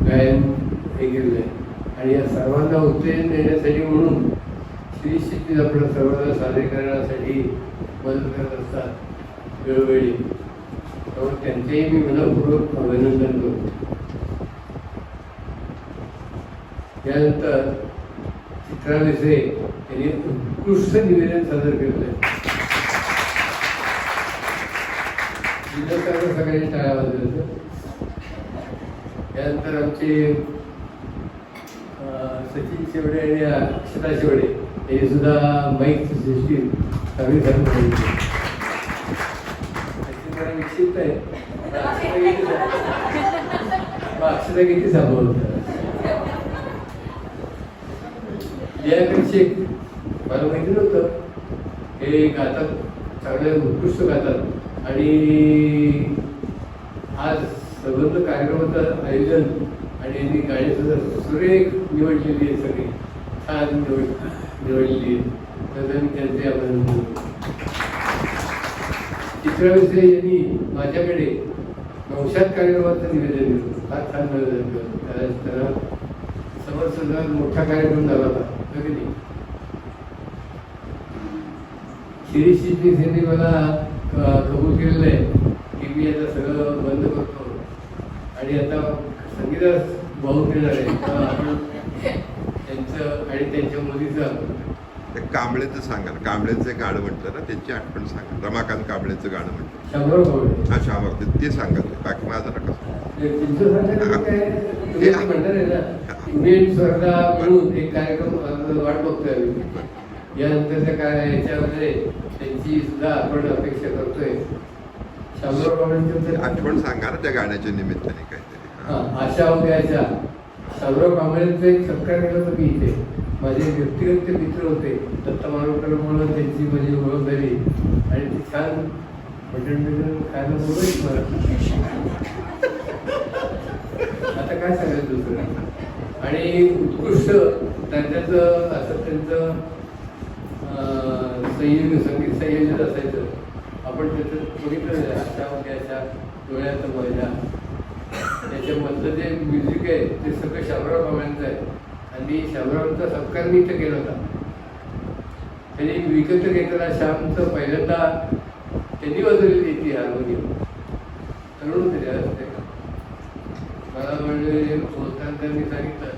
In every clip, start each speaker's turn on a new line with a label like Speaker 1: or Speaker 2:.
Speaker 1: गायन हे केलेलं आहे आणि या सर्वांना उत्तेजन देण्यासाठी म्हणून श्री शिस्तीत आपल्या सर्वांना सादरीकरणासाठी मदत करत असतात वेळोवेळी. त्यामुळे त्यांचेही मी मनपूर्वक अभिनंदन करतो. त्यानंतर चित्रा देसाई यांनी उत्कृष्ट निवेदन सादर केलेलं आहे. सगळ्यांनी टाळ्या वाजवल्या. त्यानंतर आमचे सचिन शेवडे आणि अक्षता शेवडे हे सुद्धा माईक सिस्टीम चांगली झाली. जरा विक्षिप्त आहे. अक्षता किती सांभाळून यापेक्षा मला माहिती नव्हतं हे गातात, चांगले उत्कृष्ट गातात आणि आज संबंध कार्यक्रमाचं आयोजन आणि यांनी गाणी सुद्धा सुरेख निवडलेली आहे, सगळी छान निवडलेली आहे. तर मी त्यांचे अभिनंदन. चित्रा देसाई यांनी माझ्याकडे नवशात कार्यक्रमाचं निवेदन दिलं, फार छान निवेदन दिलं. त्याला समोर मोठा कार्यक्रम झाला होता. श्री शिस्तीत यांनी मला कबूल केलेलं आहे की मी आता सगळं बंद करतो आणि आता संगीतास वाहून देणार आहे. आपण त्यांचं आणि त्यांच्या मुलीचं
Speaker 2: कांबळेचं सांगा ना. कांबळेचं गाणं म्हटलं ना, त्यांची आठवण सांगा. रमाकांत कांबळेचं गाणं म्हटलं.
Speaker 1: शामराव कांबळे.
Speaker 2: हा, शामराव ते सांगा. बाकी माझं नका
Speaker 1: स्पर्धा म्हणून एक कार्यक्रम वाट बघतोय आम्ही. यानंतरच्या काय याच्यामध्ये त्यांची सुद्धा आपण अपेक्षा करतोय. शामराव कांबळेंचं
Speaker 2: आठवण सांगा ना त्या गाण्याच्या निमित्ताने काहीतरी.
Speaker 1: आशा उद्याच्या शामराव कांबळेंचं एक सत्कार केला होता मी इथे. माझे व्यक्तिगत ते मित्र होते. दत्ता मानवकरमुळे त्यांची माझी ओळख झाली आणि ती छान मटण खायला बोलायची मला. आता काय सांगायचं दुसरं. आणि उत्कृष्ट त्यांच्याचं असं त्यांचं संगीत संयोजन असायचं. आपण त्याचं बघितलं आशा उद्याच्या डोळ्याचं महिला त्याच्यामधलं जे म्युझिक आहे ते सगळं शामराव कांबळेंचं आहे. आणि शामरावांचा सत्कार मी इथं केला होता. त्यांनी विकत घेतलेला श्यामचं पहिल्यांदा त्यांनी वाजवलेली ती हार्मोनियम तरुण होते. मला म्हणजे बोलताना त्यांनी सांगितलं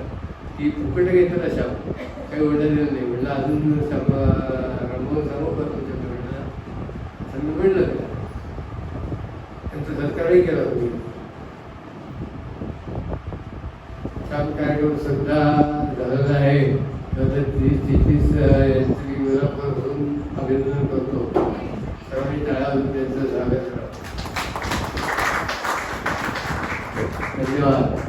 Speaker 1: की फुकट घेतलेला श्याम काही ओढलेलं नाही. म्हणलं अजून रंगवून सांगू का तुमच्याकडे म्हणलं. असं मी म्हणलं त्यांचा सत्कारही केला होता मी. छान कार्यक्रम सुद्धा झालेला आहे. तर यांची मनापासून अभिनंदन करतो. सर्वांनी टाळा त्यांचं स्वागत करा. धन्यवाद.